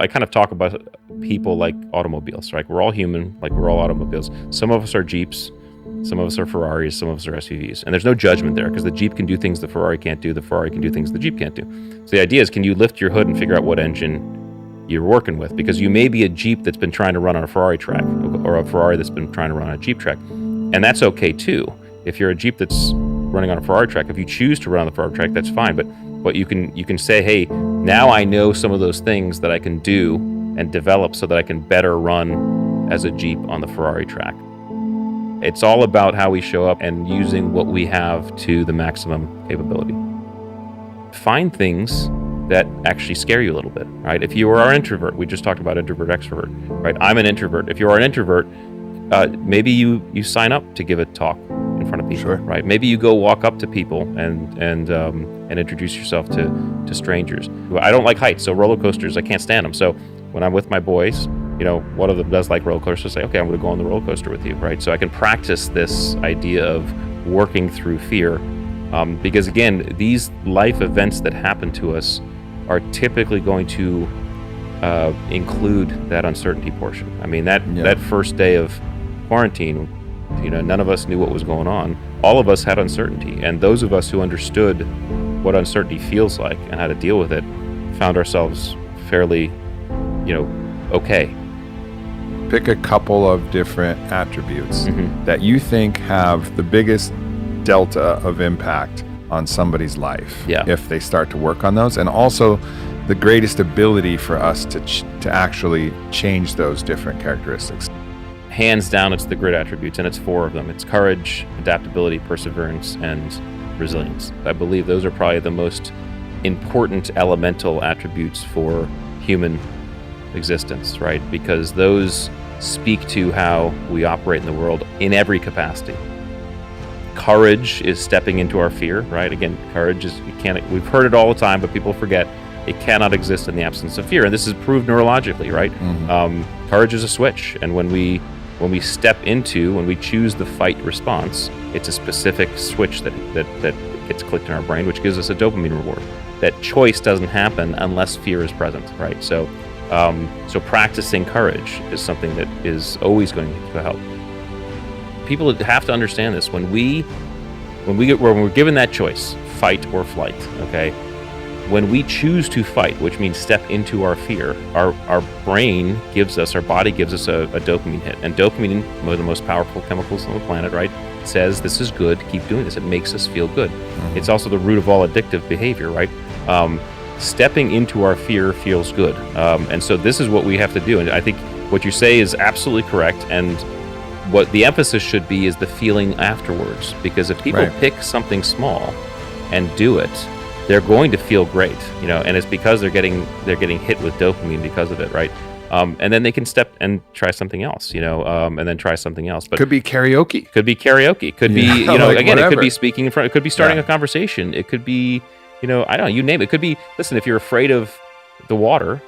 I kind of talk about people like automobiles, right? We're all human, like we're all automobiles. Some of us are Jeeps, some of us are Ferraris, some of us are SUVs. And there's no judgment there because the Jeep can do things the Ferrari can't do, the Ferrari can do things the Jeep can't do. So the idea is, can you lift your hood and figure out what engine you're working with? Because you may be a Jeep that's been trying to run on a Ferrari track, or a Ferrari that's been trying to run on a Jeep track. And that's okay too. If you're a Jeep that's running on a Ferrari track, if you choose to run on the Ferrari track, that's fine. But you can say, hey, now I know some of those things that I can do and develop so that I can better run as a Jeep on the Ferrari track. It's all about how we show up and using what we have to the maximum capability. Find things that actually scare you a little bit, right? If you are an introvert, we just talked about introvert, extrovert, right? I'm an introvert. If you are an introvert, maybe you sign up to give a talk in front of people, Sure. right? Maybe you go walk up to people and introduce yourself to strangers. I don't like heights, so roller coasters, I can't stand them. So when I'm with my boys, one of them does like roller coasters, say, okay, I'm going to go on the roller coaster with you, right? So I can practice this idea of working through fear, because again, these life events that happen to us are typically going to include that uncertainty portion. I mean, that first day of quarantine, none of us knew what was going on. All of us had uncertainty, and those of us who understood what uncertainty feels like and how to deal with it found ourselves fairly, okay. Pick a couple of different attributes that you think have the biggest delta of impact on somebody's life if they start to work on those, and also the greatest ability for us to actually change those different characteristics. Hands down, it's the grit attributes, and it's 4 of them. It's courage, adaptability, perseverance, and resilience. I believe those are probably the most important elemental attributes for human existence, right? Because those speak to how we operate in the world in every capacity. Courage is stepping into our fear, right? Again, courage is, we've heard it all the time, but people forget it cannot exist in the absence of fear. And this is proved neurologically, right? Courage is a switch. And when we choose the fight response, it's a specific switch that gets clicked in our brain, which gives us a dopamine reward. That choice doesn't happen unless fear is present, right? So practicing courage is something that is always going to help. People have to understand this. When we're given that choice, fight or flight, okay? When we choose to fight, which means step into our fear, our brain gives us, our body gives us a dopamine hit. And dopamine, one of the most powerful chemicals on the planet, right, says this is good, keep doing this. It makes us feel good. It's also the root of all addictive behavior, right? Stepping into our fear feels good. And so this is what we have to do. And I think what you say is absolutely correct. And what the emphasis should be is the feeling afterwards. Because if people pick something small and do it, they're going to feel great, and it's because they're getting hit with dopamine because of it, right? And then they can step and try something else, and then try something else. But could be karaoke. Could be, like again, whatever. It could be speaking in front. It could be starting a conversation. It could be, I don't know, you name it. It could be, listen, if you're afraid of the water,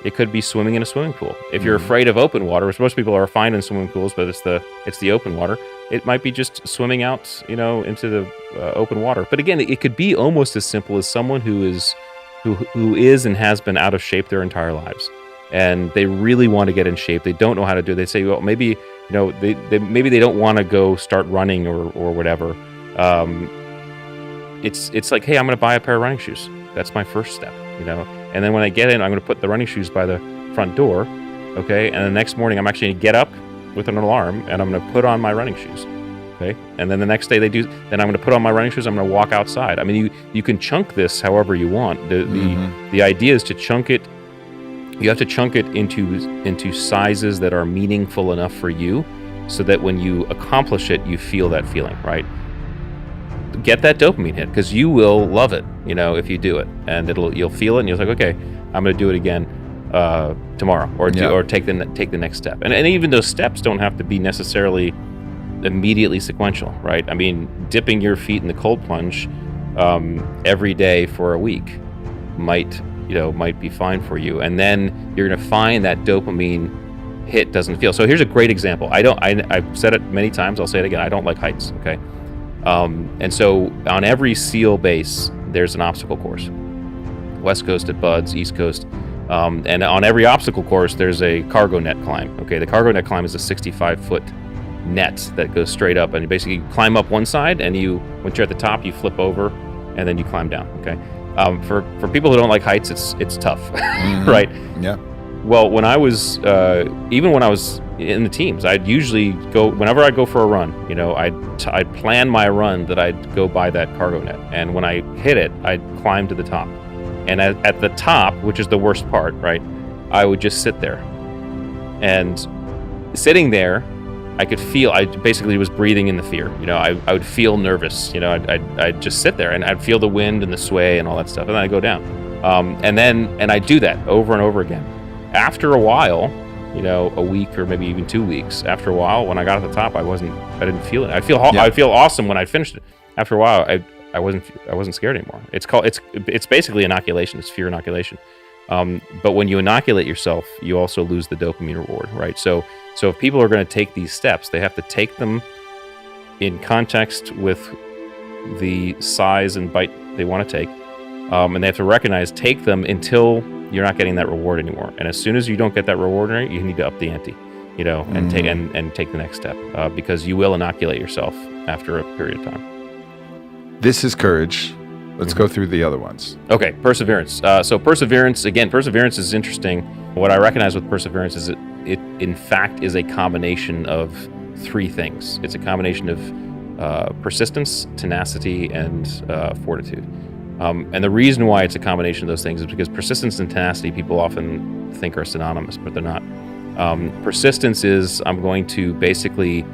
it could be swimming in a swimming pool. If you're afraid of open water, which most people are fine in swimming pools, but it's the open water. It might be just swimming out, into the open water. But again, it could be almost as simple as someone who is and has been out of shape their entire lives, and they really want to get in shape. They don't know how to do it. They say, well, maybe maybe they don't want to go start running or whatever. It's like, hey, I'm going to buy a pair of running shoes. That's my first step, And then when I get in, I'm going to put the running shoes by the front door, okay? And the next morning, I'm actually going to get up with an alarm, and I'm going to put on my running shoes, okay? And then the next day then I'm going to put on my running shoes, I'm going to walk outside. I mean, you can chunk this however you want. The idea is to chunk it. You have to chunk it into sizes that are meaningful enough for you so that when you accomplish it, you feel that feeling, right? Get that dopamine hit, because you will love it, if you do it, and you'll feel it, and you're like, okay, I'm going to do it again tomorrow, or take the next step. And even those steps don't have to be necessarily immediately sequential, right? I mean, dipping your feet in the cold plunge every day for a week might be fine for you, and then you're going to find that dopamine hit doesn't feel. So here's a great example. I've said it many times. I'll say it again. I don't like heights. Okay. And so on every SEAL base, there's an obstacle course. West Coast at Bud's, East Coast And on every obstacle course, there's a cargo net climb. Okay, the cargo net climb is a 65-foot net that goes straight up, and you basically climb up one side, and once you're at the top, you flip over, and then you climb down. Okay, for people who don't like heights, it's tough, right? Yeah. Well, when I was even when I was in the teams, I'd usually go whenever I go for a run. I'd plan my run that I'd go by that cargo net, and when I hit it, I'd climb to the top. And at the top, which is the worst part, right, I would just sit there. And sitting there, I could feel, I basically was breathing in the fear. I would feel nervous. I'd just sit there, and I'd feel the wind and the sway and all that stuff, and then I'd go down. And I'd do that over and over again. After a while, a week or maybe even 2 weeks, after a while, when I got at the top, I didn't feel it. I'd feel awesome when I finished it. After a while, I wasn't scared anymore. It's basically inoculation. It's fear inoculation. But when you inoculate yourself, you also lose the dopamine reward, right? So if people are going to take these steps, they have to take them in context with the size and bite they want to take, and they have to recognize take them until you're not getting that reward anymore. And as soon as you don't get that reward, you need to up the ante, and take the next step, because you will inoculate yourself after a period of time. This is courage. Let's go through the other ones. Okay, perseverance. So perseverance is interesting. What I recognize with perseverance is it in fact is a combination of three things. It's a combination of persistence, tenacity, and fortitude. And the reason why it's a combination of those things is because persistence and tenacity people often think are synonymous, but they're not. Persistence is I'm going to basically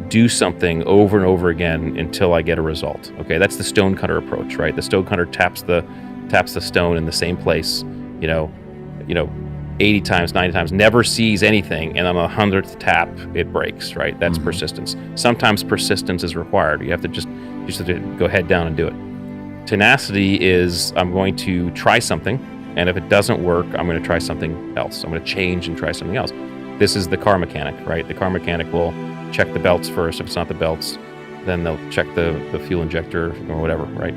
do something over and over again until I get a result. Okay, that's the stonecutter approach, right? The stonecutter taps the stone in the same place, 80 times, 90 times, never sees anything, and on the 100th tap, it breaks, right? That's persistence. Sometimes persistence is required. You have to just have to go head down and do it. Tenacity is I'm going to try something, and if it doesn't work, I'm going to try something else. I'm going to change and try something else. This is the car mechanic, right? The car mechanic will check the belts first. If it's not the belts, then they'll check the fuel injector or whatever, right?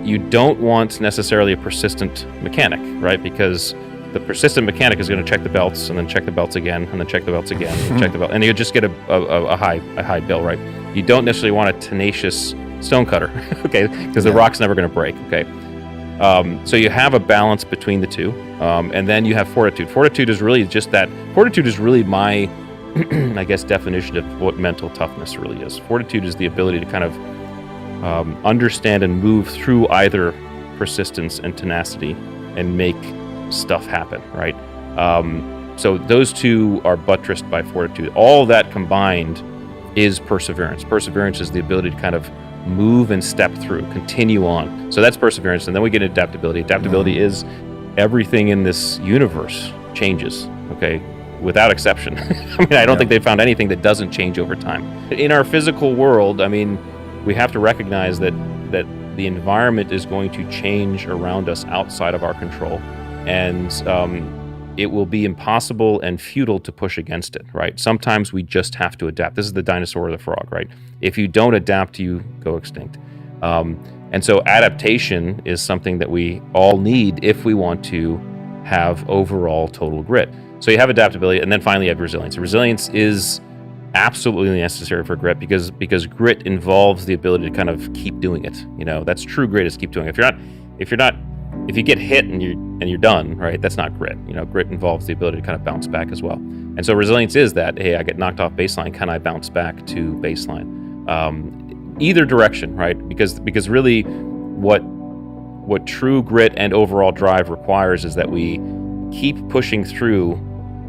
You don't want necessarily a persistent mechanic, right? Because the persistent mechanic is going to check the belts and then check the belts again and then check the belts again and check the belt, and you just get a high bill, right? You don't necessarily want a tenacious stonecutter, okay? Because the rock's never going to break, okay? So you have a balance between the two, and then you have fortitude. Fortitude is really just that. Fortitude is really my I guess definition of what mental toughness really is. Fortitude is the ability to kind of understand and move through either persistence and tenacity and make stuff happen, right? So those two are buttressed by fortitude. All that combined is perseverance. Perseverance is the ability to kind of move and step through, continue on. So that's perseverance. And then we get adaptability. Adaptability is everything in this universe changes, okay? Without exception. I don't think they've found anything that doesn't change over time. In our physical world, we have to recognize that the environment is going to change around us outside of our control, and it will be impossible and futile to push against it, right? Sometimes we just have to adapt. This is the dinosaur or the frog, right? If you don't adapt, you go extinct. And so adaptation is something that we all need if we want to have overall total grit. So you have adaptability, and then finally you have resilience. Resilience is absolutely necessary for grit because grit involves the ability to kind of keep doing it. That's true grit, is keep doing it. If you get hit and you're done, right? That's not grit. Grit involves the ability to kind of bounce back as well. And so resilience is that, hey, I get knocked off baseline, can I bounce back to baseline? Either direction, right? Because really what true grit and overall drive requires is that we keep pushing through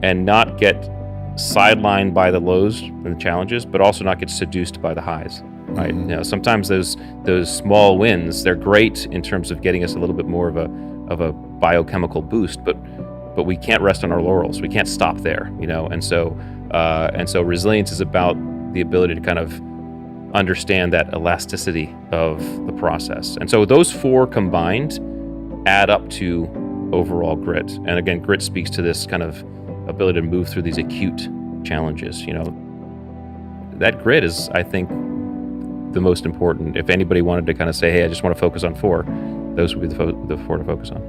and not get sidelined by the lows and the challenges, but also not get seduced by the highs, right? Sometimes those small wins, they're great in terms of getting us a little bit more of a biochemical boost, but we can't rest on our laurels. We can't stop there, and so resilience is about the ability to kind of understand that elasticity of the process. And so those four combined add up to overall grit. And again, grit speaks to this kind of ability to move through these acute challenges. That grit is, I think, the most important. If anybody wanted to kind of say, hey, I just want to focus on four, those would be the four to focus on.